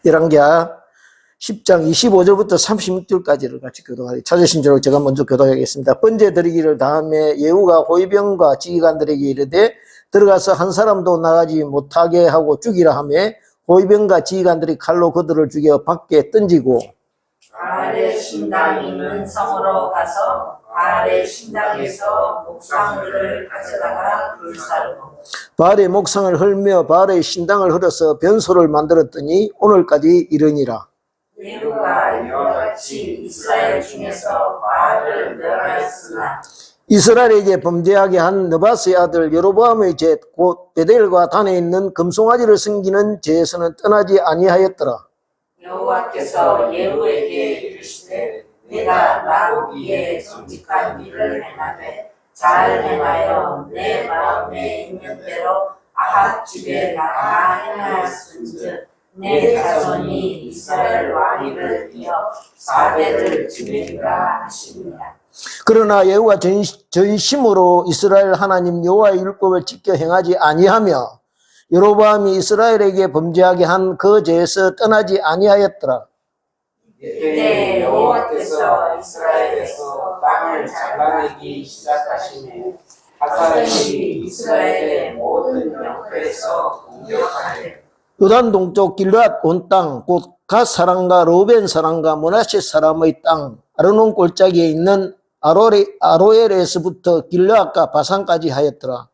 열왕기하 10장 25절부터 36절까지를 같이 교독하겠습니다. 찾으신 대로 제가 먼저 교독하겠습니다. 번제 드리기를 다음에 예후가 호위병과 지휘관들에게 이르되 들어가서 한 사람도 나가지 못하게 하고 죽이라 하며 호위병과 지휘관들이 칼로 그들을 죽여 밖에 던지고 바알의 신당 있는 성으로 가서 바알의 신당에서 목상들을 가져다가 불사르고 바알의 목상을 헐며 바알의 신당을 헐어서 변소를 만들었더니 오늘까지 이르니라. 예후가 이와 같이 이스라엘 중에서 바알을 멸하였으나 이스라엘에게 범죄하게 한 느바스의 아들 여로보암의 죄 곧 베델과 단에 있는 금송아지를 섬기는 죄에서는 떠나지 아니하였더라. 여호와께서 예후에게 이르시되 내가 나보기에 정직한 일을 행하되 잘 행하여 내 마음에 있는 대로 아합 집에 다 행하였은즉 내 자손이 이스라엘 왕위를 이어 4대를 지내리라 하십니다. 그러나 예후가 전심으로 이스라엘 하나님 여호와의 율법을 지켜 행하지 아니하며 여로보암이 이스라엘에게 범죄하게 한 그 죄에서 떠나지 아니하였더라. 이때 여호와께서 이스라엘에서 땅을 잘라내기 시작하시니 하사엘이 이스라엘의 모든 영토에서 공격하되 요단 동쪽 길르앗 온 땅 곧 갓 사람과 로벤 사람과 므낫세 사람의 땅 아르논 골짜기에 있는 아로엘에서부터 길르앗과 바산까지 하였더라.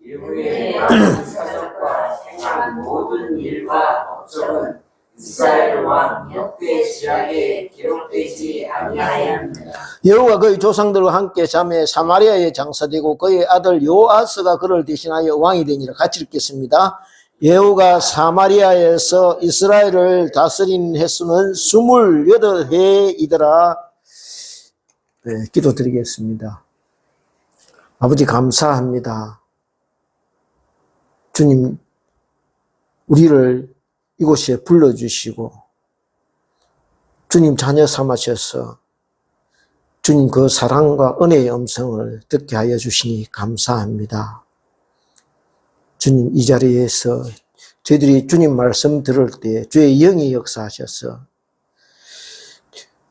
예후의 많은 사적과 행한 모든 일과 업적은 이스라엘 왕 역대 지략에 기록되지 아니하였느니라. 여호와 그의 조상들과 함께 잠에 사마리아에 장사되고 그의 아들 요아스가 그를 대신하여 왕이 되니라. 같이 읽겠습니다. 예후가 사마리아에서 이스라엘을 다스린 횟수는 28해이더라. 네, 기도드리겠습니다. 아버지 감사합니다. 주님, 우리를 이곳에 불러주시고 주님 자녀 삼으셔서 주님 그 사랑과 은혜의 음성을 듣게 하여 주시니 감사합니다. 주님 이 자리에서 저희들이 주님 말씀 들을 때 주의 영이 역사하셔서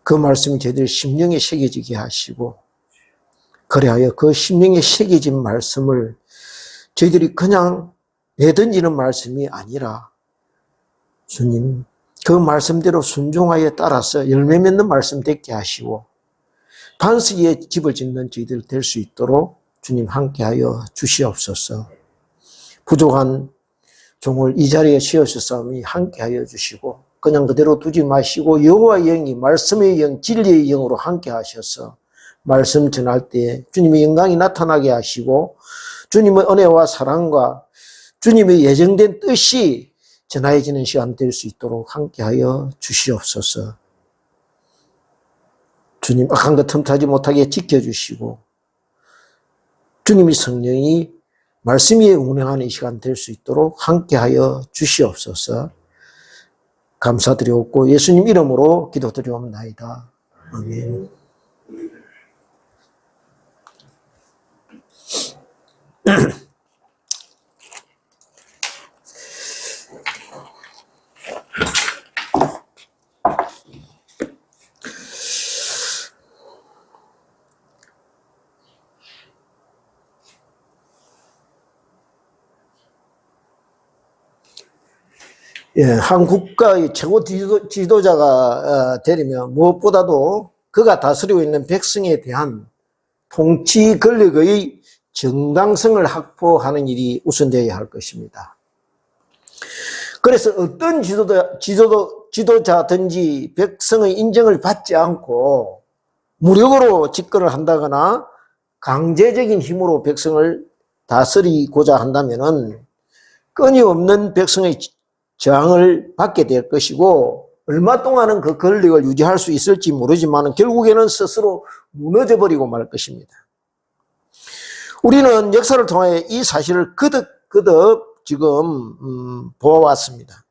그 말씀이 저희들 심령에 새겨지게 하시고 그래하여 그 심령에 새겨진 말씀을 저희들이 그냥 내던지는 말씀이 아니라 주님 그 말씀대로 순종하여 따라서 열매 맺는 말씀 되게 하시고 반석에 집을 짓는 저희들 될 수 있도록 주님 함께하여 주시옵소서. 부족한 종을 이 자리에 씌우셨사오니 함께하여 주시고 그냥 그대로 두지 마시고 여호와의 영이 말씀의 영, 진리의 영으로 함께하셔서 말씀 전할 때 주님의 영광이 나타나게 하시고 주님의 은혜와 사랑과 주님의 예정된 뜻이 전하여지는 시간 될 수 있도록 함께하여 주시옵소서. 주님 악한 것 틈타지 못하게 지켜주시고 주님의 성령이 말씀 위에 운행하는 시간 될 수 있도록 함께하여 주시옵소서. 감사드리옵고 예수님 이름으로 기도드리옵나이다. 아멘. 예, 한 국가의 최고 지도자가 되려면 무엇보다도 그가 다스리고 있는 백성에 대한 통치 권력의 정당성을 확보하는 일이 우선되어야 할 것입니다. 그래서 어떤 지도자든지 백성의 인정을 받지 않고 무력으로 집권을 한다거나 강제적인 힘으로 백성을 다스리고자 한다면은 끊임없는 백성의 저항을 받게 될 것이고 얼마 동안은 그 권력을 유지할 수 있을지 모르지만 결국에는 스스로 무너져버리고 말 것입니다. 우리는 역사를 통해 이 사실을 거듭 지금 보아왔습니다.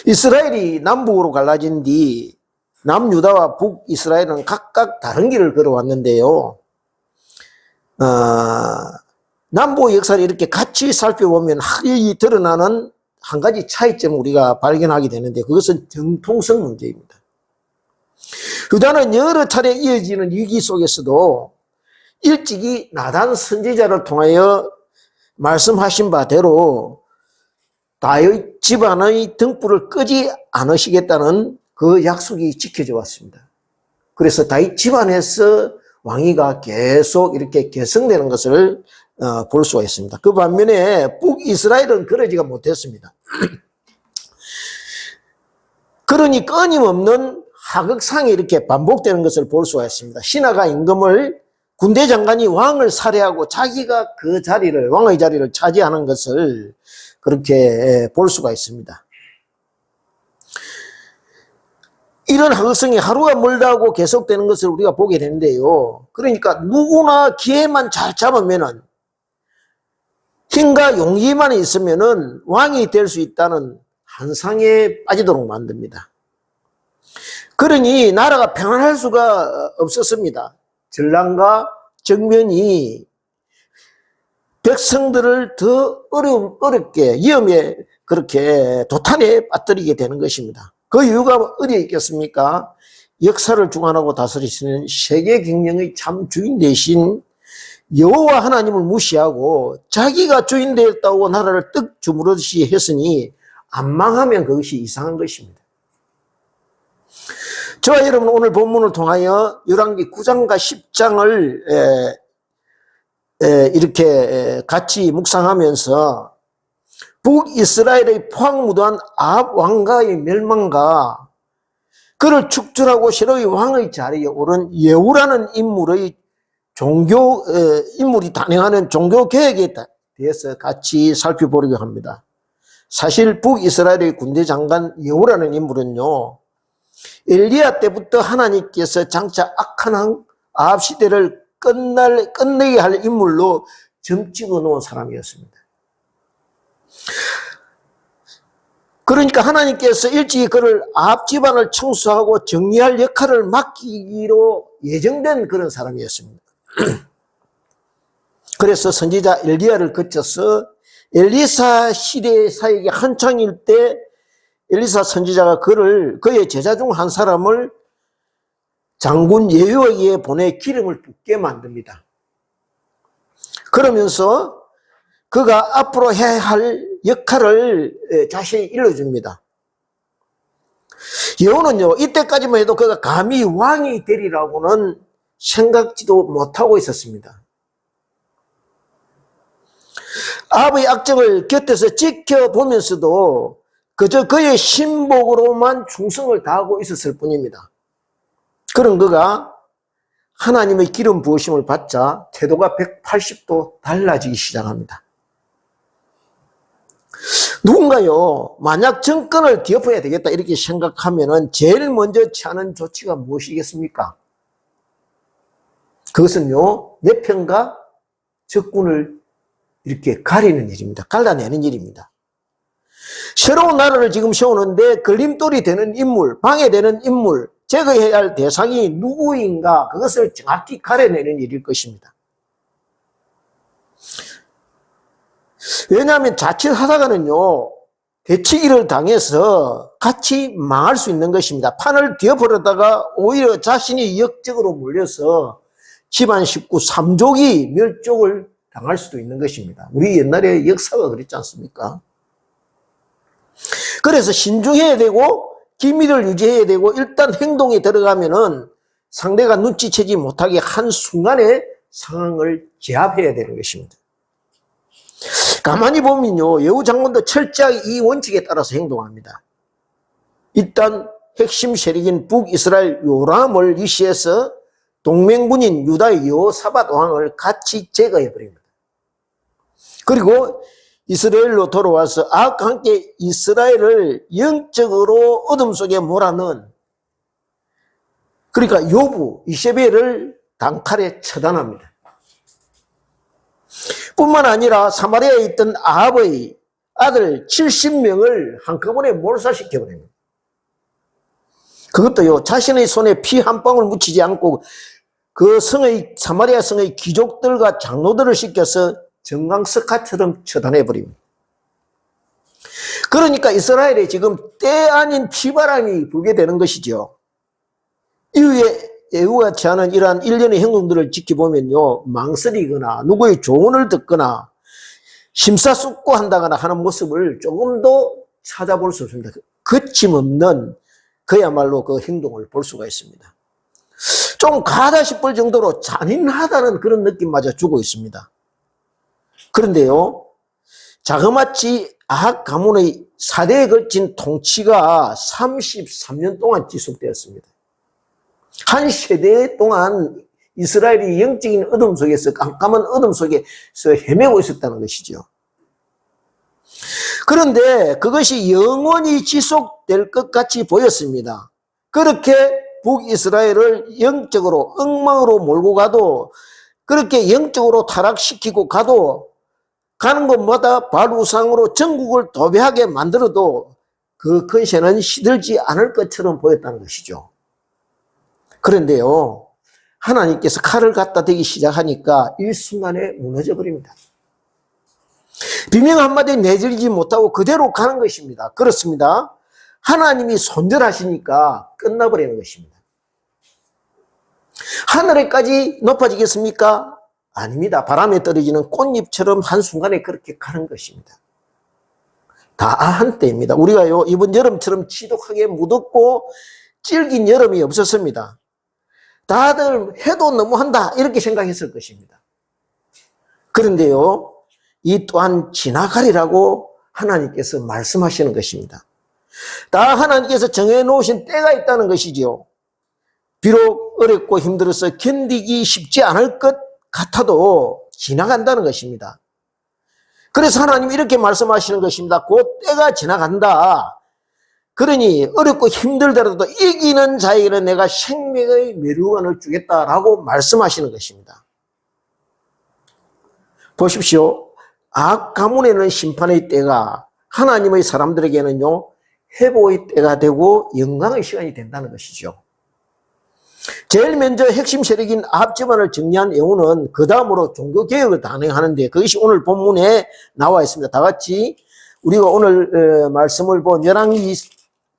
이스라엘이 남북으로 갈라진 뒤 남유다와 북이스라엘은 각각 다른 길을 걸어왔는데요. 남북 역사를 이렇게 같이 살펴보면 이 드러나는 한 가지 차이점을 우리가 발견하게 되는데 그것은 정통성 문제입니다. 유다는 여러 차례 이어지는 위기 속에서도 일찍이 나단 선지자를 통하여 말씀하신 바대로 다윗 집안의 등불을 끄지 않으시겠다는 그 약속이 지켜져 왔습니다. 그래서 다윗 집안에서 왕위가 계속 이렇게 계승되는 것을 볼 수가 있습니다. 그 반면에 북이스라엘은 그러지가 못했습니다. 그러니 끊임없는 하극상이 이렇게 반복되는 것을 볼 수가 있습니다. 신하가 임금을 군대 장관이 왕을 살해하고 자기가 그 자리를, 왕의 자리를 차지하는 것을 그렇게 볼 수가 있습니다. 이런 하극성이 하루가 멀다고 계속되는 것을 우리가 보게 되는데요. 그러니까 누구나 기회만 잘 잡으면은, 힘과 용기만 있으면은 왕이 될 수 있다는 환상에 빠지도록 만듭니다. 그러니 나라가 평안할 수가 없었습니다. 전랑과 정면이 백성들을 더 어렵게, 위험에 그렇게 도탄에 빠뜨리게 되는 것입니다. 그 이유가 어디에 있겠습니까? 역사를 주관하고 다스리시는 세계 경영의 참 주인 대신 여호와 하나님을 무시하고 자기가 주인 되었다고 나라를 떡 주무르듯이 했으니 안 망하면 그것이 이상한 것입니다. 저와 여러분 오늘 본문을 통하여 열왕기 9장과 10장을 이렇게 같이 묵상하면서 북이스라엘의 포악무도한 아합 왕가의 멸망과 그를 축출하고 새로이 왕의 자리에 오른 예후라는 인물의 인물이 단행하는 종교 개혁에 대해서 같이 살펴보려고 합니다. 사실 북이스라엘의 군대 장관 예후라는 인물은요, 엘리야 때부터 하나님께서 장차 악한 왕 아합 시대를 끝내게 할 인물로 점 찍어 놓은 사람이었습니다. 그러니까 하나님께서 일찍이 그를 아합 집안을 청소하고 정리할 역할을 맡기기로 예정된 그런 사람이었습니다. 그래서 선지자 엘리야를 거쳐서 엘리사 시대 사역이 한창일 때 엘리사 선지자가 그의 제자 중 한 사람을 장군 예후에게 보내 기름을 붓게 만듭니다. 그러면서 그가 앞으로 해야 할 역할을 자세히 일러줍니다. 예후는요, 이때까지만 해도 그가 감히 왕이 되리라고는 생각지도 못하고 있었습니다. 아합의 악적을 곁에서 지켜보면서도 그저 그의 신복으로만 충성을 다하고 있었을 뿐입니다. 그런 그가 하나님의 기름 부으심을 받자 태도가 180도 달라지기 시작합니다. 누군가요, 만약 정권을 뒤엎어야 되겠다 이렇게 생각하면은 제일 먼저 취하는 조치가 무엇이겠습니까? 그것은요, 내 편과 적군을 이렇게 가리는 일입니다. 갈라내는 일입니다. 새로운 나라를 지금 세우는데 걸림돌이 되는 인물, 방해되는 인물, 제거해야 할 대상이 누구인가, 그것을 정확히 가려내는 일일 것입니다. 왜냐하면 자칫하다가는요, 대치기를 당해서 같이 망할 수 있는 것입니다. 판을 뒤엎으려다가 오히려 자신이 역적으로 몰려서 집안 식구 3족이 멸족을 당할 수도 있는 것입니다. 우리 옛날에 역사가 그랬지 않습니까? 그래서 신중해야 되고 기밀을 유지해야 되고 일단 행동에 들어가면은 상대가 눈치채지 못하게 한순간에 상황을 제압해야 되는 것입니다. 가만히 보면요, 예후 장군도 철저하게 이 원칙에 따라서 행동합니다. 일단 핵심 세력인 북이스라엘 요람을 위시해서 동맹군인 유다의 여호사밧 왕을 같이 제거해버립니다. 그리고 이스라엘로 돌아와서 아합과 함께 이스라엘을 영적으로 어둠 속에 몰아넣은, 그러니까 요부 이세벨을 단칼에 처단합니다. 뿐만 아니라 사마리아에 있던 아합의 아들 70명을 한꺼번에 몰살시켜버립니다. 그것도요, 자신의 손에 피 한 방울 묻히지 않고 그 사마리아 성의 귀족들과 장로들을 시켜서 정강석화처럼 처단해버립니다. 그러니까 이스라엘에 지금 때 아닌 피바람이 불게 되는 것이죠. 이후에 예후가 취하는 이러한 일련의 행동들을 지켜보면요, 망설이거나 누구의 조언을 듣거나 심사숙고한다거나 하는 모습을 조금 더 찾아볼 수 없습니다. 거침없는 그야말로 그 행동을 볼 수가 있습니다. 좀 가다 싶을 정도로 잔인하다는 그런 느낌마저 주고 있습니다. 그런데요, 자그마치 아합 가문의 4대에 걸친 통치가 33년 동안 지속되었습니다. 한 세대 동안 이스라엘이 영적인 어둠 속에서, 깜깜한 어둠 속에서 헤매고 있었다는 것이죠. 그런데 그것이 영원히 지속될 것 같이 보였습니다. 그렇게 북이스라엘을 영적으로 엉망으로 몰고 가도, 그렇게 영적으로 타락시키고 가도, 가는 곳마다 발우상으로 전국을 도배하게 만들어도 그 컨셉은 시들지 않을 것처럼 보였다는 것이죠. 그런데요, 하나님께서 칼을 갖다 대기 시작하니까 일순간에 무너져 버립니다. 비명 한마디 내지르지 못하고 그대로 가는 것입니다. 그렇습니다. 하나님이 손절하시니까 끝나버리는 것입니다. 하늘에까지 높아지겠습니까? 아닙니다. 바람에 떨어지는 꽃잎처럼 한순간에 그렇게 가는 것입니다. 다 한때입니다. 우리가요, 이번 여름처럼 지독하게 무덥고 질긴 여름이 없었습니다. 다들 해도 너무한다 이렇게 생각했을 것입니다. 그런데요, 이 또한 지나가리라고 하나님께서 말씀하시는 것입니다. 다 하나님께서 정해놓으신 때가 있다는 것이지요. 비록 어렵고 힘들어서 견디기 쉽지 않을 것 같아도 지나간다는 것입니다. 그래서 하나님이 이렇게 말씀하시는 것입니다. 그 때가 지나간다. 그러니 어렵고 힘들더라도 이기는 자에게는 내가 생명의 메류관을 주겠다라고 말씀하시는 것입니다. 보십시오. 악학 가문에는 심판의 때가, 하나님의 사람들에게는요, 회복의 때가 되고 영광의 시간이 된다는 것이죠. 제일 먼저 핵심 세력인 아합 집안을 정리한 예후는 그 다음으로 종교개혁을 단행하는데, 그것이 오늘 본문에 나와 있습니다. 다 같이 우리가 오늘 말씀을 본 열왕기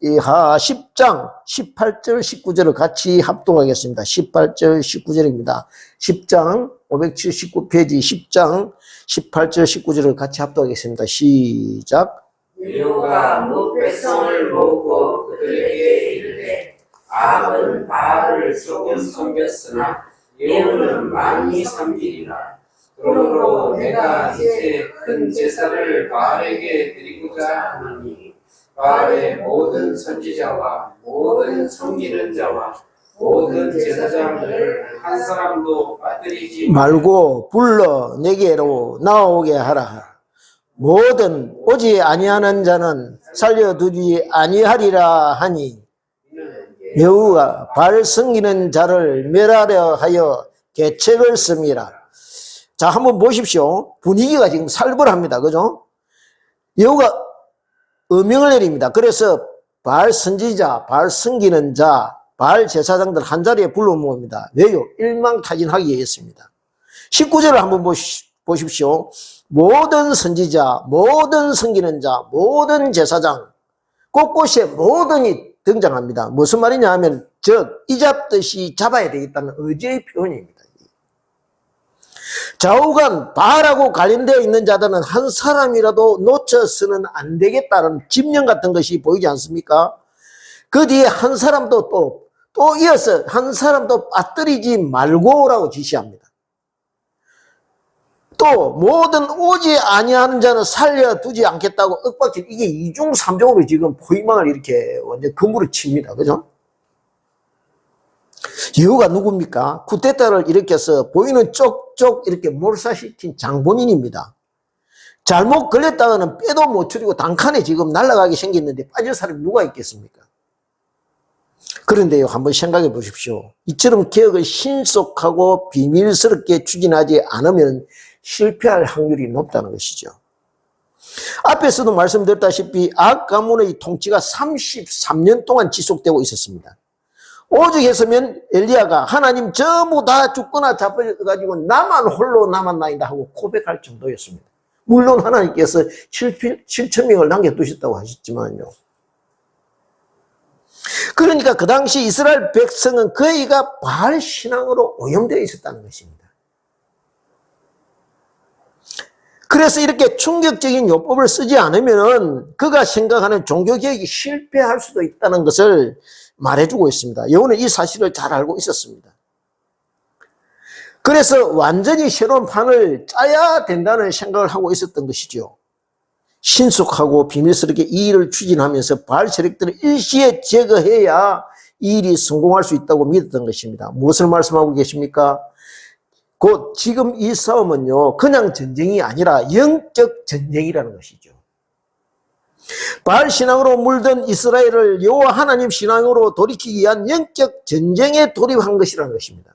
10장 18절 19절을 같이 합동하겠습니다. 18절 19절입니다. 10장 579페이지 10장 18절 19절을 같이 합동하겠습니다. 시작. 예후가 무 백성을 모으고 그들에게 이르되 아합은 바알을 조금 섬겼으나 예후는 많이 섬기리라. 그러므로 내가 이제 큰 제사를 바알에게 드리고자 하노니 바알의 모든 선지자와 모든 섬기는 자와 모든 제사장들을 한 사람도 빠뜨리지 말고 불러 내게로 나오게 하라. 모든 오지 아니하는 자는 살려두지 아니하리라 하니, 여호와 바알 섬기는 자를 멸하려 하여 계책을 씁니다. 자, 한번 보십시오. 분위기가 지금 살벌합니다. 그죠? 여호가 어명을 내립니다. 그래서 바알 선지자, 바알 섬기는 자, 바알 제사장들 한 자리에 불러 모읍니다. 왜요? 일망타진하기 위해서입니다. 19절을 한번 보십시오. 모든 선지자, 모든 섬기는 자, 모든 제사장, 곳곳에 모든이 등장합니다. 무슨 말이냐 하면, 즉 이잡듯이 잡아야 되겠다는 의지의 표현입니다. 좌우간 바알하고 관련되어 있는 자들은 한 사람이라도 놓쳐서는 안 되겠다는 집념 같은 것이 보이지 않습니까? 그 뒤에 한 사람도 또 이어서 한 사람도 빠뜨리지 말고라고 지시합니다. 또 모든 오지 아니하는 자는 살려두지 않겠다고 윽박질, 이게 이중 삼중으로 지금 포위망을 이렇게 완전 근무를 칩니다. 그죠? 여호가 누굽니까? 쿠데타를 일으켜서 보이는 쪽쪽 이렇게 몰살시킨 장본인입니다. 잘못 걸렸다가는 빼도 못 추리고 단칸에 지금 날아가게 생겼는데 빠질 사람이 누가 있겠습니까? 그런데요, 한번 생각해 보십시오. 이처럼 개혁을 신속하고 비밀스럽게 추진하지 않으면 실패할 확률이 높다는 것이죠. 앞에서도 말씀드렸다시피 악학 가문의 통치가 33년 동안 지속되고 있었습니다. 오직 했으면 엘리야가 하나님 전부 다 죽거나 잡혀가지고 나만 홀로 남았나이다 하고 고백할 정도였습니다. 물론 하나님께서 7,000명을 남겨두셨다고 하셨지만요. 그러니까 그 당시 이스라엘 백성은 거의가 바알 신앙으로 오염되어 있었다는 것입니다. 그래서 이렇게 충격적인 요법을 쓰지 않으면 그가 생각하는 종교개혁이 실패할 수도 있다는 것을 말해주고 있습니다. 여호는 이 사실을 잘 알고 있었습니다. 그래서 완전히 새로운 판을 짜야 된다는 생각을 하고 있었던 것이죠. 신속하고 비밀스럽게 이 일을 추진하면서 바알 세력들을 일시에 제거해야 이 일이 성공할 수 있다고 믿었던 것입니다. 무엇을 말씀하고 계십니까? 곧 지금 이 싸움은요, 그냥 전쟁이 아니라 영적 전쟁이라는 것이죠. 바알 신앙으로 물든 이스라엘을 여호와 하나님 신앙으로 돌이키기 위한 영적 전쟁에 돌입한 것이라는 것입니다.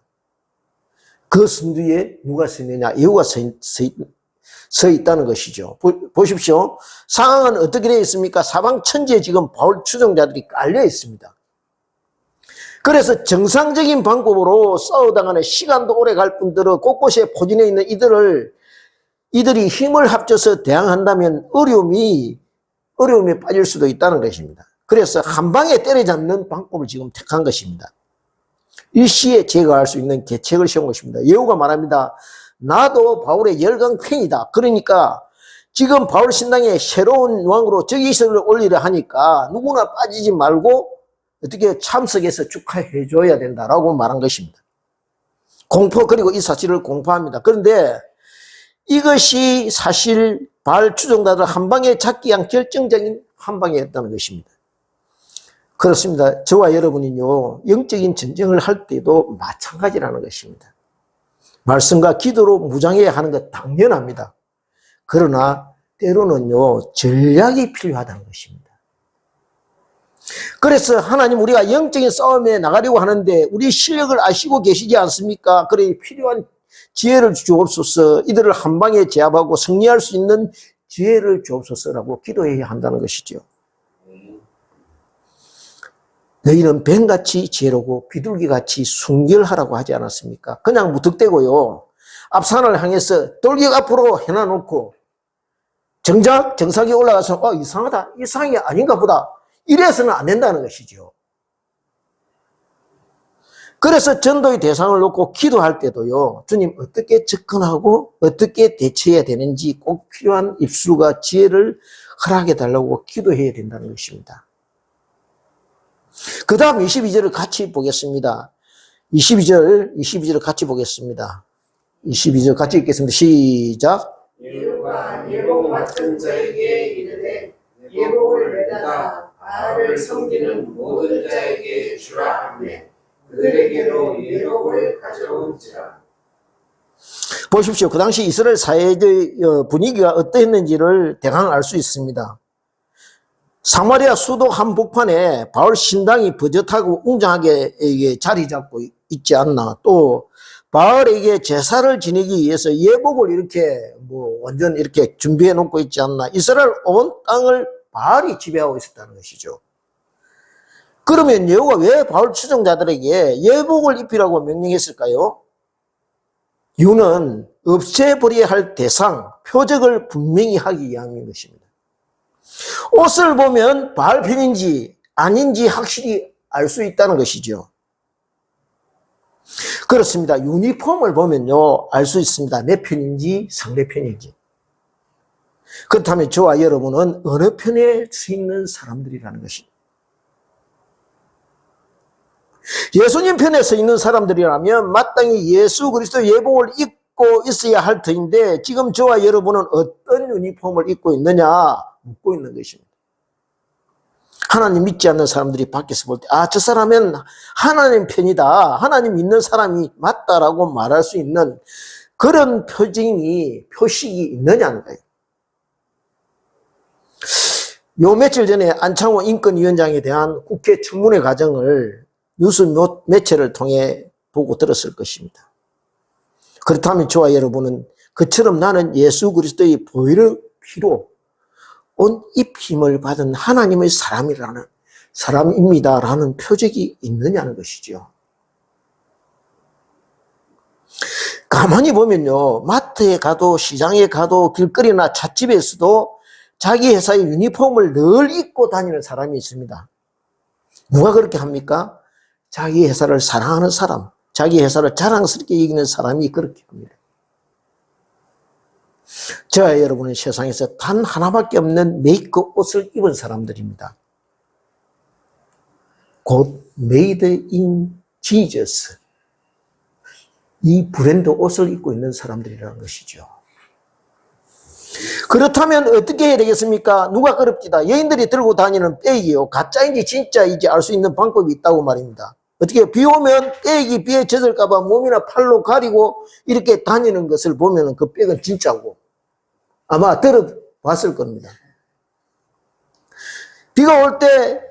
그 선두에 누가 서 있느냐? 여호와가 서 있다는 것이죠. 보십시오. 상황은 어떻게 되어 있습니까? 사방 천지에 지금 바울 추종자들이 깔려 있습니다. 그래서 정상적인 방법으로 싸우다가는 시간도 오래 갈 뿐더러 곳곳에 포진해 있는 이들이 힘을 합쳐서 대항한다면 어려움에 빠질 수도 있다는 것입니다. 그래서 한 방에 때려잡는 방법을 지금 택한 것입니다. 일시에 제거할 수 있는 계책을 세운 것입니다. 여호가 말합니다. 나도 바울의 열강 팬이다. 그러니까 지금 바울 신당에 새로운 왕으로 즉위식을 올리려 하니까 누구나 빠지지 말고 어떻게 참석해서 축하해 줘야 된다라고 말한 것입니다. 그리고 이 사실을 공포합니다. 그런데 이것이 사실 바알 추종자들 한 방에 잡기 위한 결정적인 한 방이었다는 것입니다. 그렇습니다. 저와 여러분은요, 영적인 전쟁을 할 때도 마찬가지라는 것입니다. 말씀과 기도로 무장해야 하는 것 당연합니다. 그러나 때로는요, 전략이 필요하다는 것입니다. 그래서 하나님, 우리가 영적인 싸움에 나가려고 하는데 우리 실력을 아시고 계시지 않습니까? 그래 필요한 지혜를 주옵소서. 이들을 한 방에 제압하고 승리할 수 있는 지혜를 주옵소서라고 기도해야 한다는 것이죠. 너희는 뱀같이 지혜로고 비둘기같이 순결하라고 하지 않았습니까? 그냥 무턱대고요, 앞산을 향해서 돌격 앞으로 해놔놓고 정작 정상에 올라가서 이상하다, 이상이 아닌가 보다, 이래서는 안 된다는 것이죠. 그래서 전도의 대상을 놓고 기도할 때도요, 주님 어떻게 접근하고 어떻게 대처해야 되는지 꼭 필요한 입술과 지혜를 허락해 달라고 기도해야 된다는 것입니다. 그 다음 22절을 같이 보겠습니다. 22절 같이 보겠습니다. 22절 같이 읽겠습니다. 시작. 여호와가 예복 맡은 자에게 이르되 예복을 내다가 바알을 섬기는 모든 자에게 주라 하매 그들에게로 예복을 가져온지라. 보십시오. 그 당시 이스라엘 사회의 분위기가 어떠했는지를 대강 알 수 있습니다. 사마리아 수도 한복판에 바울 신당이 버젓하고 웅장하게 자리 잡고 있지 않나. 또 바울에게 제사를 지내기 위해서 예복을 이렇게 완전 이렇게 준비해 놓고 있지 않나. 이스라엘 온 땅을 바울이 지배하고 있었다는 것이죠. 그러면 여호와가 왜 바울 추종자들에게 예복을 입히라고 명령했을까요? 이유는 없애버려야 할 대상, 표적을 분명히 하기 위함인 것입니다. 옷을 보면 바알 편인지 아닌지 확실히 알 수 있다는 것이죠. 그렇습니다. 유니폼을 보면요, 알 수 있습니다. 내 편인지 상대편인지. 그렇다면 저와 여러분은 어느 편에 서 있는 사람들이라는 것입니다. 예수님 편에 서 있는 사람들이라면 마땅히 예수 그리스도 예복을 입고 있어야 할 터인데 지금 저와 여러분은 어떤 유니폼을 입고 있느냐 묻고 있는 것입니다. 하나님 믿지 않는 사람들이 밖에서 볼 때 저 사람은 하나님 편이다, 하나님 믿는 사람이 맞다라고 말할 수 있는 그런 표식이 있느냐는 거예요. 요 며칠 전에 안창호 인권위원장에 대한 국회 청문회 과정을 뉴스 매체를 통해 보고 들었을 것입니다. 그렇다면 저와 여러분은 그처럼 나는 예수 그리스도의 보혈의 피로 옷 입힘을 받은 하나님의 사람입니다라는 표적이 있느냐는 것이죠. 가만히 보면요, 마트에 가도 시장에 가도 길거리나 찻집에서도 자기 회사의 유니폼을 늘 입고 다니는 사람이 있습니다. 누가 그렇게 합니까? 자기 회사를 사랑하는 사람, 자기 회사를 자랑스럽게 여기는 사람이 그렇게 합니다. 저와 여러분은 세상에서 단 하나밖에 없는 메이크 옷을 입은 사람들입니다. 곧 메이드 인 지저스, 이 브랜드 옷을 입고 있는 사람들이라는 것이죠. 그렇다면 어떻게 해야 되겠습니까? 누가 그럽디다. 여인들이 들고 다니는 백이요, 가짜인지 진짜인지 알 수 있는 방법이 있다고 말입니다. 어떻게 해요? 비 오면 백이 비에 젖을까봐 몸이나 팔로 가리고 이렇게 다니는 것을 보면 그 백은 진짜고 아마 들어봤을 겁니다. 비가 올 때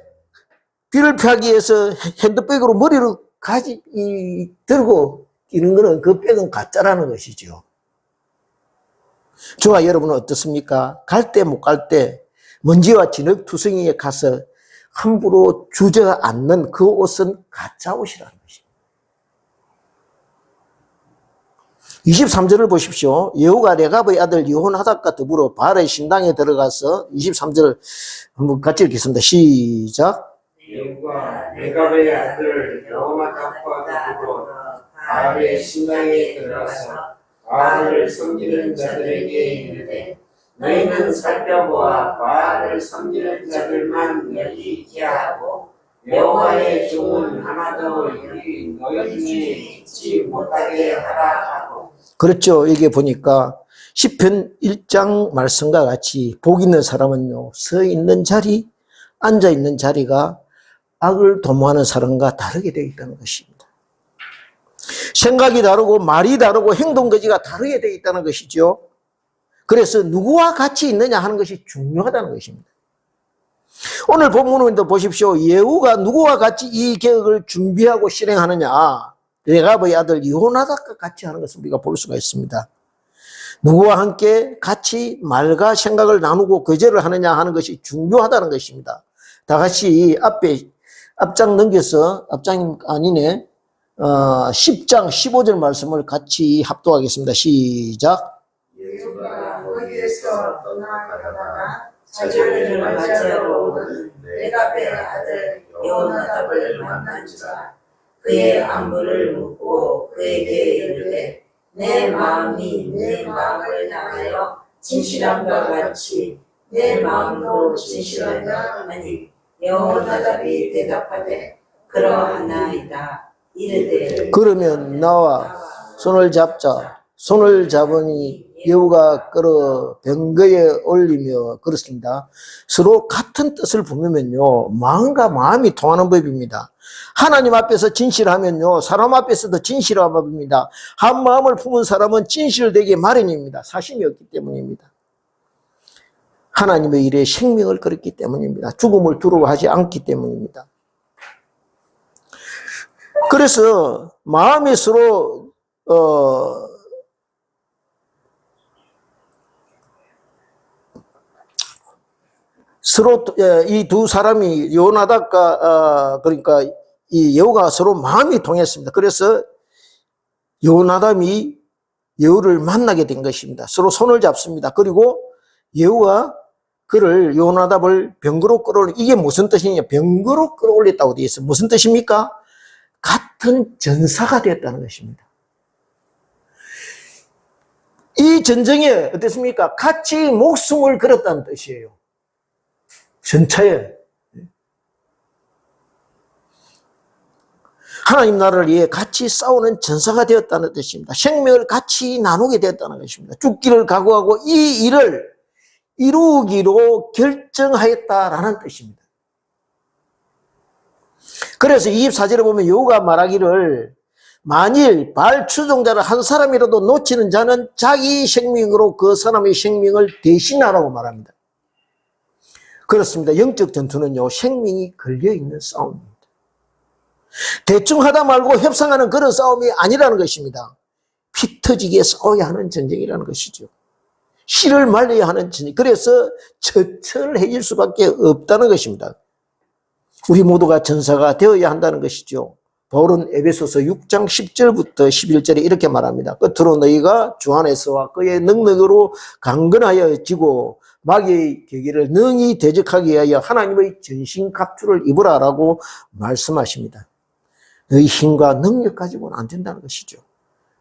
비를 피하기 위해서 핸드백으로 머리를 들고 뛰는 거는 그 백은 가짜라는 것이죠. 저와 여러분은 어떻습니까? 갈 때 못 갈 때 먼지와 진흙투성이에 가서 함부로 주저앉는 그 옷은 가짜 옷이라는 것입니다. 23절을 보십시오. 여호가 레갑의 아들 여호나답과 더불어 바알의 신당에 들어가서 23절 한번 같이 읽겠습니다. 시작. 여호가 레갑의 아들 여호나답과 더불어 바알의 신당에 들어가서 바알을 섬기는 자들에게 이르되 너희는 살펴보아 바알을 섬기는 자들만 여기 있게 하고 여호와의 종은 하나도 여기 너희 중에 있지 못하게 하라 하고. 그렇죠. 여기 보니까 시편 1장 말씀과 같이 복 있는 사람은요, 서 있는 자리, 앉아 있는 자리가 악을 도모하는 사람과 다르게 되어 있다는 것입니다. 생각이 다르고 말이 다르고 행동거지가 다르게 되어 있다는 것이죠. 그래서 누구와 같이 있느냐 하는 것이 중요하다는 것입니다. 오늘 본문을 보십시오. 예후가 누구와 같이 이 계획을 준비하고 실행하느냐, 레갑의 아들 여호나답과 같이 하는 것을 우리가 볼 수가 있습니다. 누구와 함께 같이 말과 생각을 나누고 거절을 하느냐 하는 것이 중요하다는 것입니다. 다 같이 앞장 넘겨서, 앞장이 아니네, 10장 15절 말씀을 같이 합독하겠습니다. 시작. 예수가 거기에서 떠나가다가 자기를 맞이하러 오는 레갑의 아들 여호나답을 만난지라. 그의 안부를 묻고 그에게 이르되 내 마음이 내 마음을 향하여 진실함과 같이 내 마음도 진실하냐 하니 여호나답이 대답하되 그러하나이다. 이르되 그러면 나와 손을 잡자. 손을 잡으니 여우가 끌어 병거에 올리며 그렇습니다. 서로 같은 뜻을 부르면요, 마음과 마음이 통하는 법입니다. 하나님 앞에서 진실하면요, 사람 앞에서도 진실한 법입니다. 한 마음을 품은 사람은 진실되기 마련입니다. 사심이 없기 때문입니다. 하나님의 일에 생명을 걸었기 때문입니다. 죽음을 두려워하지 않기 때문입니다. 그래서 마음이 서로 이 두 사람이 여호나답과 그러니까 이 여호가 서로 마음이 통했습니다. 그래서 여호나답이 여호를 만나게 된 것입니다. 서로 손을 잡습니다. 그리고 여호가 여호나답을 병거로 끌어올리, 이게 무슨 뜻이냐? 병거로 끌어올렸다고 되어 있어요. 무슨 뜻입니까? 같은 전사가 되었다는 것입니다. 이 전쟁에 어땠습니까? 같이 목숨을 걸었다는 뜻이에요. 전차에. 하나님 나라를 위해 같이 싸우는 전사가 되었다는 뜻입니다. 생명을 같이 나누게 되었다는 것입니다. 죽기를 각오하고 이 일을 이루기로 결정하였다라는 뜻입니다. 그래서 24절에 보면 여호가 말하기를 만일 바알 추종자를 한 사람이라도 놓치는 자는 자기 생명으로 그 사람의 생명을 대신하라고 말합니다. 그렇습니다. 영적 전투는요, 생명이 걸려있는 싸움입니다. 대충 하다 말고 협상하는 그런 싸움이 아니라는 것입니다. 피 터지게 싸워야 하는 전쟁이라는 것이죠. 씨를 말려야 하는 전쟁. 그래서 처철해질 수밖에 없다는 것입니다. 우리 모두가 전사가 되어야 한다는 것이죠. 바울은 에베소서 6장 10절부터 11절에 이렇게 말합니다. 끝으로 너희가 주 안에서와 그의 능력으로 강건하여지고 마귀의 계기를 능히 대적하기 위하여 하나님의 전신갑주를 입으라라고 말씀하십니다. 너희 힘과 능력 가지고는 안 된다는 것이죠.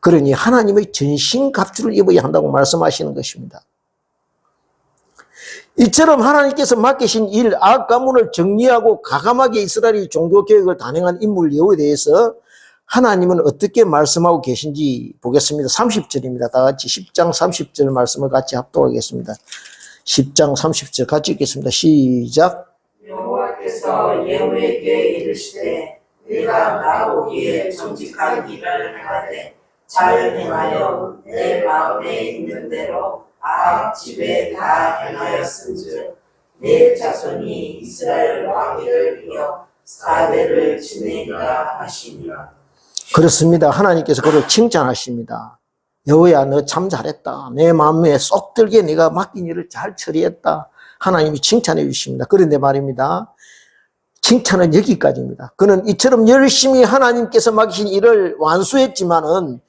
그러니 하나님의 전신갑주를 입어야 한다고 말씀하시는 것입니다. 이처럼 하나님께서 맡기신 일, 악학 가문을 정리하고 가감하게 이스라엘이 종교개혁을 단행한 인물 여호에 대해서 하나님은 어떻게 말씀하고 계신지 보겠습니다. 30절입니다. 다 같이 10장 30절 말씀을 같이 합독하겠습니다. 10장 30절 같이 읽겠습니다. 시작. 여호와께서 예후에게 이르시되 네가 나보기에 정직한 일을 행하되 잘 행하여 내 마음에 있는 대로 아합 집에 다 행하였은즉 내 자손이 이스라엘 왕위를 이어 4대를 지내리라 하시니라. 그렇습니다. 하나님께서 그를 칭찬하십니다. 여호야 너 참 잘했다. 내 마음에 쏙 들게 네가 맡긴 일을 잘 처리했다. 하나님이 칭찬해 주십니다. 그런데 말입니다. 칭찬은 여기까지입니다. 그는 이처럼 열심히 하나님께서 맡기신 일을 완수했지만은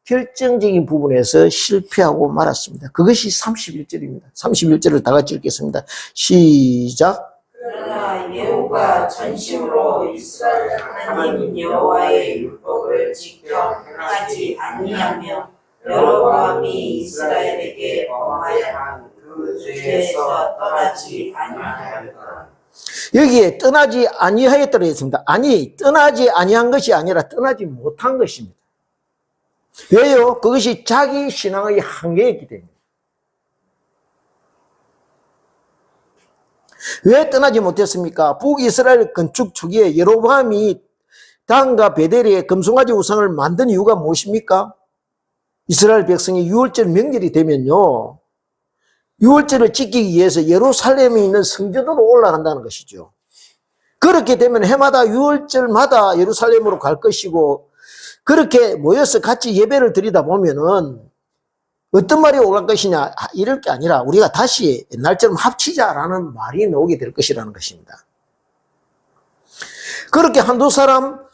결정적인 부분에서 실패하고 말았습니다. 그것이 31절입니다. 31절을 다 같이 읽겠습니다. 시작. 그러나 예후가 전심으로 이스라엘 하나님 여호와의 율법을 지켜 행하지 아니하며 여로보암이 이스라엘에게 범하여 그 죄에서 떠나지 아니하였다. 여기에 떠나지 아니하였다고 했습니다. 아니, 떠나지 아니한 것이 아니라 떠나지 못한 것입니다. 왜요? 그것이 자기 신앙의 한계였기 때문에. 왜 떠나지 못했습니까? 북이스라엘 건축 초기에 여로보암이 단과 베델의 금송아지 우상을 만든 이유가 무엇입니까? 이스라엘 백성이 유월절 명절이 되면요, 유월절을 지키기 위해서 예루살렘에 있는 성전으로 올라간다는 것이죠. 그렇게 되면 해마다 유월절마다 예루살렘으로 갈 것이고, 그렇게 모여서 같이 예배를 드리다 보면은 어떤 말이 올라갈 것이냐, 이럴 게 아니라 우리가 다시 옛날처럼 합치자라는 말이 나오게 될 것이라는 것입니다. 그렇게 한두 사람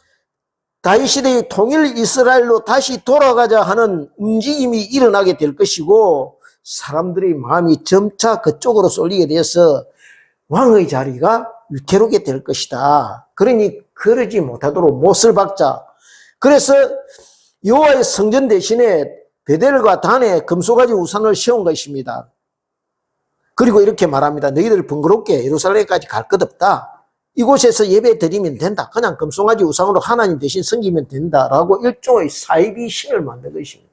다윗시대의 통일 이스라엘로 다시 돌아가자 하는 움직임이 일어나게 될 것이고, 사람들의 마음이 점차 그쪽으로 쏠리게 돼서 왕의 자리가 위태롭게 될 것이다. 그러니 그러지 못하도록 못을 박자. 그래서 여호와의 성전 대신에 베델과 단에 금송아지 우상을 세운 것입니다. 그리고 이렇게 말합니다. 너희들 번거롭게 예루살렘까지 갈 것 없다. 이곳에서 예배 드리면 된다. 그냥 금송아지 우상으로 하나님 대신 섬기면 된다라고 일종의 사이비 신을 만든 것입니다.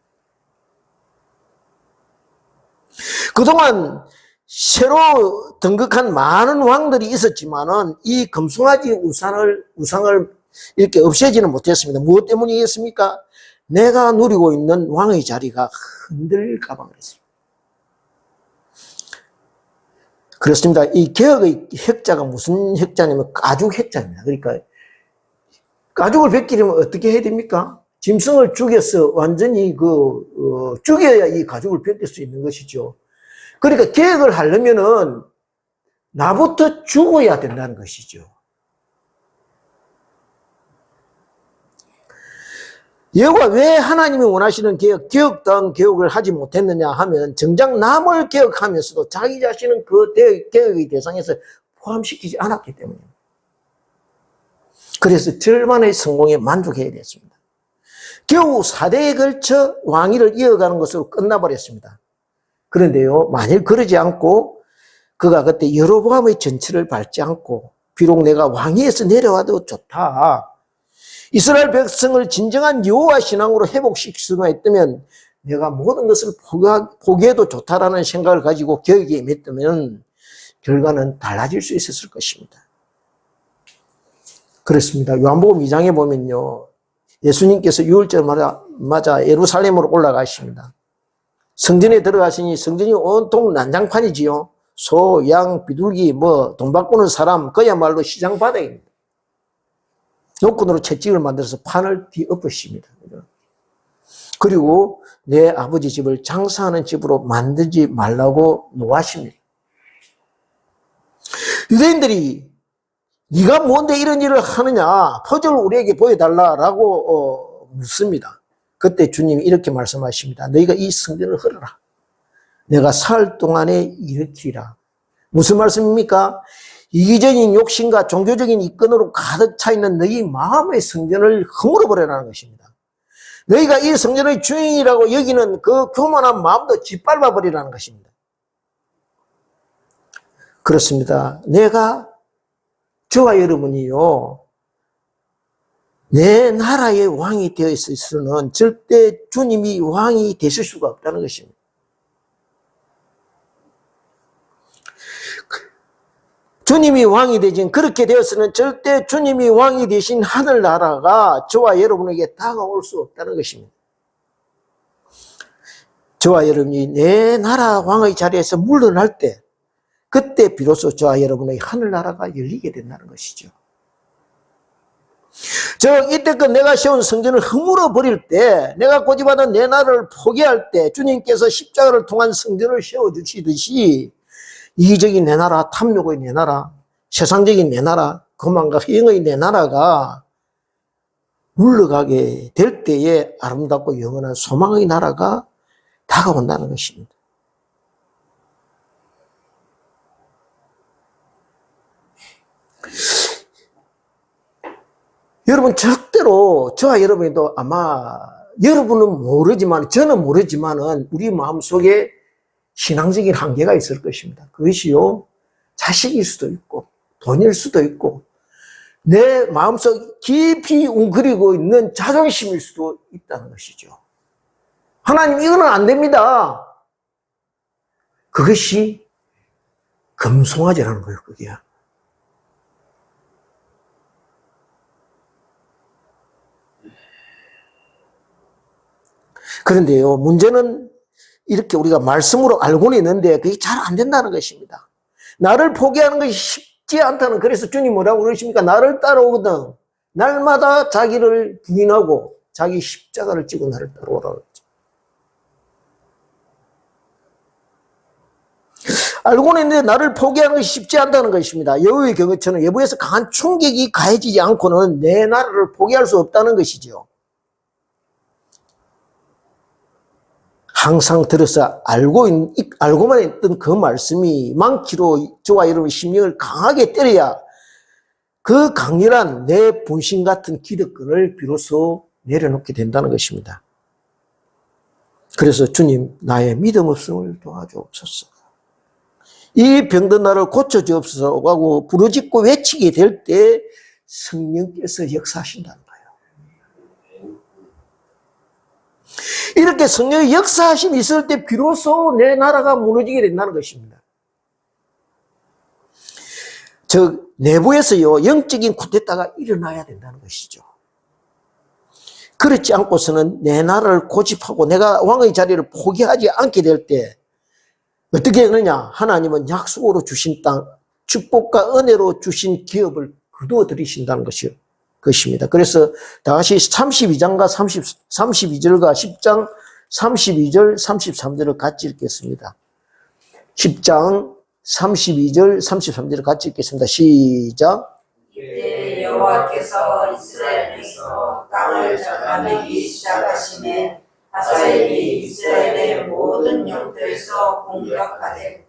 그동안 새로 등극한 많은 왕들이 있었지만은 이 금송아지 우상을 이렇게 없애지는 못했습니다. 무엇 때문이겠습니까? 내가 누리고 있는 왕의 자리가 흔들릴까 봐 그랬습니다. 그렇습니다. 이 개혁의 획자가 무슨 획자냐면 가죽 획자입니다. 그러니까 가죽을 벗기려면 어떻게 해야 됩니까? 짐승을 죽여서 완전히 죽여야 이 가죽을 벗길 수 있는 것이죠. 그러니까 개혁을 하려면은 나부터 죽어야 된다는 것이죠. 여호와 왜 하나님이 원하시는 개혁다운 개혁을 하지 못했느냐 하면 정작 남을 개혁하면서도 자기 자신은 그 개혁의 대상에서 포함시키지 않았기 때문입니다. 그래서 절반의 성공에 만족해야 됐습니다. 겨우 4대에 걸쳐 왕위를 이어가는 것으로 끝나버렸습니다. 그런데요, 만일 그러지 않고 그가 그때 여로보암의 전철을 밟지 않고 비록 내가 왕위에서 내려와도 좋다, 이스라엘 백성을 진정한 여호와 신앙으로 회복시킬 수만 있다면 내가 모든 것을 포기해도 좋다라는 생각을 가지고 개혁에 임했다면 결과는 달라질 수 있었을 것입니다. 그렇습니다. 요한복음 2장에 보면요, 예수님께서 유월절마다 예루살렘으로 올라가십니다. 성전에 들어가시니 성전이 온통 난장판이지요. 소, 양, 비둘기, 돈 바꾸는 사람, 그야말로 시장 바닥입니다. 노끈으로 채찍을 만들어서 판을 뒤엎으십니다. 그리고 내 아버지 집을 장사하는 집으로 만들지 말라고 노하십니다. 유대인들이 네가 뭔데 이런 일을 하느냐? 퍼즐을 우리에게 보여달라라고 묻습니다. 그때 주님이 이렇게 말씀하십니다. 너희가 이 성전을 헐어라. 내가 사흘 동안에 일으키리라. 무슨 말씀입니까? 이기적인 욕심과 종교적인 이권으로 가득 차 있는 너희 마음의 성전을 허물어버리라는 것입니다. 너희가 이 성전의 주인이라고 여기는 그 교만한 마음도 짓밟아버리라는 것입니다. 그렇습니다. 저와 여러분이요, 내 나라의 왕이 되어 있어서는 절대 주님이 왕이 되실 수가 없다는 것입니다. 주님이 왕이 되진 그렇게 되어서는 절대 주님이 왕이 되신 하늘나라가 저와 여러분에게 다가올 수 없다는 것입니다. 저와 여러분이 내 나라 왕의 자리에서 물러날 때 그때 비로소 저와 여러분의 하늘나라가 열리게 된다는 것이죠. 이때껏 내가 세운 성전을 허물어 버릴 때, 내가 고집하던 내 나라를 포기할 때 주님께서 십자가를 통한 성전을 세워주시듯이 이기적인 내 나라, 탐욕의 내 나라, 세상적인 내 나라, 거만과 희영의 내 나라가 물러가게 될 때에 아름답고 영원한 소망의 나라가 다가온다는 것입니다. 여러분, 절대로 저와 여러분도 아마 여러분은 모르지만, 저는 모르지만은 우리 마음속에 신앙적인 한계가 있을 것입니다. 그것이요, 자식일 수도 있고 돈일 수도 있고 내 마음속 깊이 웅크리고 있는 자존심일 수도 있다는 것이죠. 하나님, 이거는 안 됩니다. 그것이 금송아지라는 거예요. 그게. 그런데요, 문제는 이렇게 우리가 말씀으로 알고는 있는데 그게 잘 안 된다는 것입니다. 나를 포기하는 것이 쉽지 않다는, 그래서 주님 뭐라고 그러십니까? 나를 따라오거든 날마다 자기를 부인하고 자기 십자가를 지고 나를 따라오라고 그랬죠. 알고는 있는데 나를 포기하는 것이 쉽지 않다는 것입니다. 여호와의 경외처럼 외부에서 강한 충격이 가해지지 않고는 내 나라를 포기할 수 없다는 것이죠. 항상 들어서 알고만 했던 그 말씀이 많기로 저와 여러분 심령을 강하게 때려야 그 강렬한 내 분신 같은 기득권을 비로소 내려놓게 된다는 것입니다. 그래서 주님, 나의 믿음 없음을 도와주옵소서. 이 병든 나를 고쳐주옵소서 하고 부르짖고 외치게 될 때 성령께서 역사하신다는 거예요. 이렇게 성령의 역사하심이 있을 때 비로소 내 나라가 무너지게 된다는 것입니다. 내부에서요, 영적인 쿠데타가 일어나야 된다는 것이죠. 그렇지 않고서는 내 나라를 고집하고 내가 왕의 자리를 포기하지 않게 될 때 어떻게 되느냐? 하나님은 약속으로 주신 땅, 축복과 은혜로 주신 기업을 거두어 들이신다는 것입니다. 그래서 다시 32장과 32절과 10장 32절, 33절을 같이 읽겠습니다. 10장 32절, 33절을 같이 읽겠습니다. 시작. 이때 여호와께서 이스라엘에서 땅을 장악하기 시작하시매 하사엘이 이스라엘의 모든 영토에서 공격하되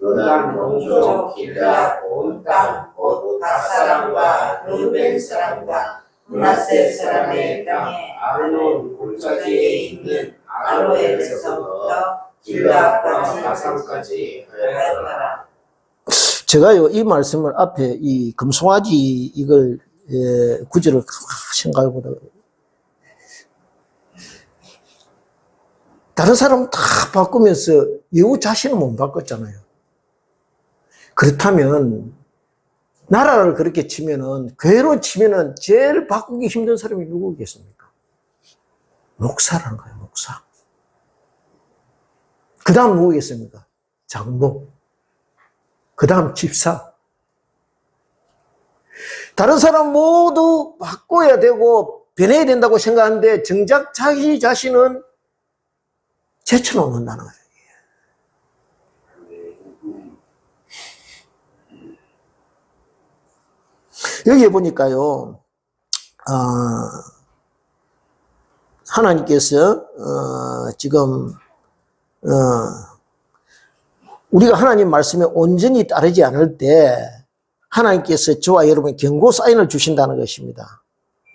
요단 동쪽 길앗 온 땅 곧 갓 사람과 르벤 사람과 므낫세 사람의 땅에 아르논 골짜기에 있는 아로엘에서부터 길앗까지 바산까지 하였더라. 제가요, 이 말씀을 앞에 이 금송아지 이걸 구절을 생각해보다 다른 사람 다 바꾸면서 여호 자신은 못 바꿨잖아요. 그렇다면 나라를 그렇게 치면은, 교회로 치면은 제일 바꾸기 힘든 사람이 누구겠습니까? 목사라는 거예요. 목사. 그 다음 누구겠습니까? 장로. 그 다음 집사. 다른 사람 모두 바꿔야 되고 변해야 된다고 생각하는데 정작 자기 자신은 제쳐놓는다는 거예요. 여기에 보니까요, 하나님께서, 지금, 우리가 하나님 말씀에 온전히 따르지 않을 때, 하나님께서 저와 여러분에 경고 사인을 주신다는 것입니다.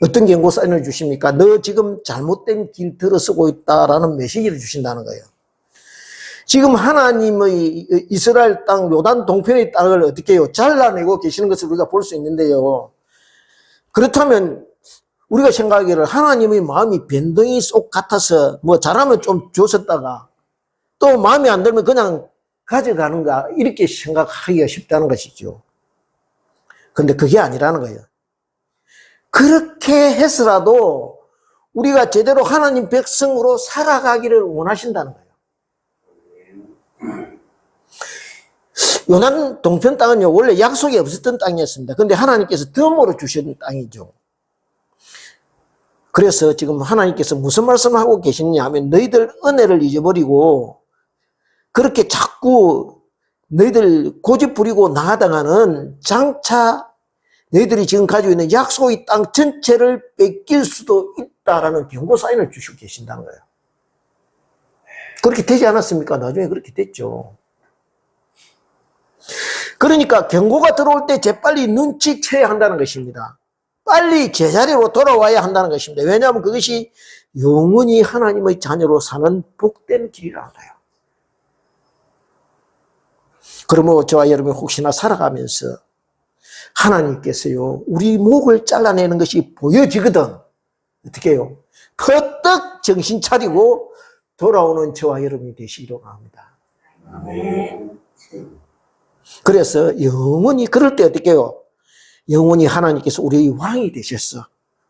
어떤 경고 사인을 주십니까? 너 지금 잘못된 길 들어서고 있다라는 메시지를 주신다는 거예요. 지금 하나님의 이스라엘 땅 요단 동편의 땅을 어떻게 해요? 잘라내고 계시는 것을 우리가 볼 수 있는데요. 그렇다면 우리가 생각하기를 하나님의 마음이 변동이 쏙 같아서 뭐 잘하면 좀 줬었다가 또 마음에 안 들면 그냥 가져가는가 이렇게 생각하기가 쉽다는 것이죠. 근데 그게 아니라는 거예요. 그렇게 해서라도 우리가 제대로 하나님 백성으로 살아가기를 원하신다는 거예요. 요단 동편 땅은요, 원래 약속이 없었던 땅이었습니다. 근데 하나님께서 덤으로 주신 땅이죠. 그래서 지금 하나님께서 무슨 말씀을 하고 계시느냐 하면 너희들 은혜를 잊어버리고 그렇게 자꾸 너희들 고집 부리고 나아당하는 장차 너희들이 지금 가지고 있는 약속의 땅 전체를 뺏길 수도 있다라는 경고 사인을 주시고 계신다는 거예요. 그렇게 되지 않았습니까? 나중에 그렇게 됐죠. 그러니까 경고가 들어올 때 재빨리 눈치채야 한다는 것입니다. 빨리 제자리로 돌아와야 한다는 것입니다. 왜냐하면 그것이 영원히 하나님의 자녀로 사는 복된 길이라는 거예요. 그러므로 저와 여러분이 혹시나 살아가면서 하나님께서요, 우리 목을 잘라내는 것이 보여지거든. 어떻게 해요? 퍼뜩 정신 차리고 돌아오는 저와 여러분이 되시기로 합니다. 아멘. 그래서 영원히 그럴 때 어떻게 해요? 영원히 하나님께서 우리의 왕이 되셔서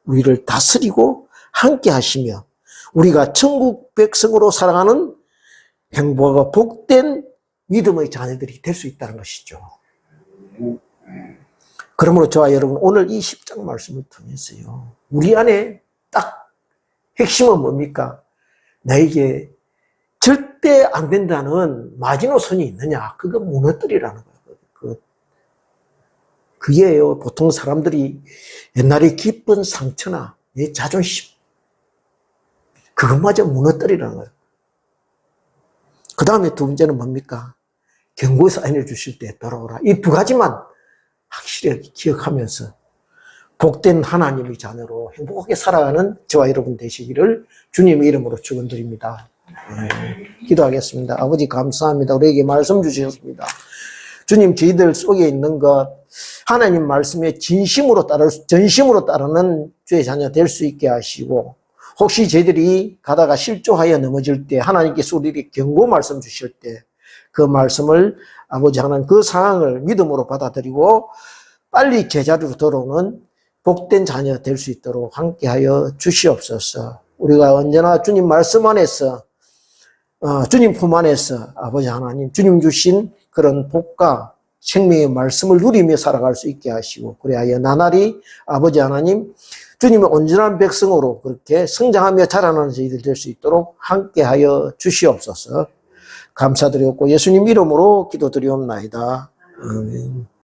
우리를 다스리고 함께 하시며 우리가 천국 백성으로 살아가는 행복하고 복된 믿음의 자녀들이 될 수 있다는 것이죠. 그러므로 저와 여러분 오늘 이 10장 말씀을 통해서요, 우리 안에 딱 핵심은 뭡니까? 나에게 절대 안 된다는 마지노선이 있느냐? 그거 무너뜨리라는 거예요. 그게요, 보통 사람들이 옛날에 깊은 상처나 내 자존심, 그것마저 무너뜨리라는 거예요. 그 다음에 두 번째는 뭡니까? 경고 사인을 주실 때 돌아오라. 이 두 가지만 확실히 기억하면서 복된 하나님의 자녀로 행복하게 살아가는 저와 여러분 되시기를 주님의 이름으로 축원드립니다. 기도하겠습니다. 아버지 감사합니다. 우리에게 말씀 주셨습니다. 주님, 저희들 속에 있는 것 하나님 말씀에 전심으로 따르는 주의 자녀 될 수 있게 하시고, 혹시 저희들이 가다가 실족하여 넘어질 때 하나님께서 우리에게 경고 말씀 주실 때 그 말씀을 아버지 하나님 그 상황을 믿음으로 받아들이고 빨리 제자리로 돌아오는 복된 자녀 될 수 있도록 함께하여 주시옵소서. 우리가 언제나 주님 말씀 안에서 주님 품 안에서 아버지 하나님 주님 주신 그런 복과 생명의 말씀을 누리며 살아갈 수 있게 하시고, 그래야 나날이 아버지 하나님 주님의 온전한 백성으로 그렇게 성장하며 자라나는 저희들 될 수 있도록 함께하여 주시옵소서. 감사드렸고 예수님 이름으로 기도드리옵나이다. 아멘.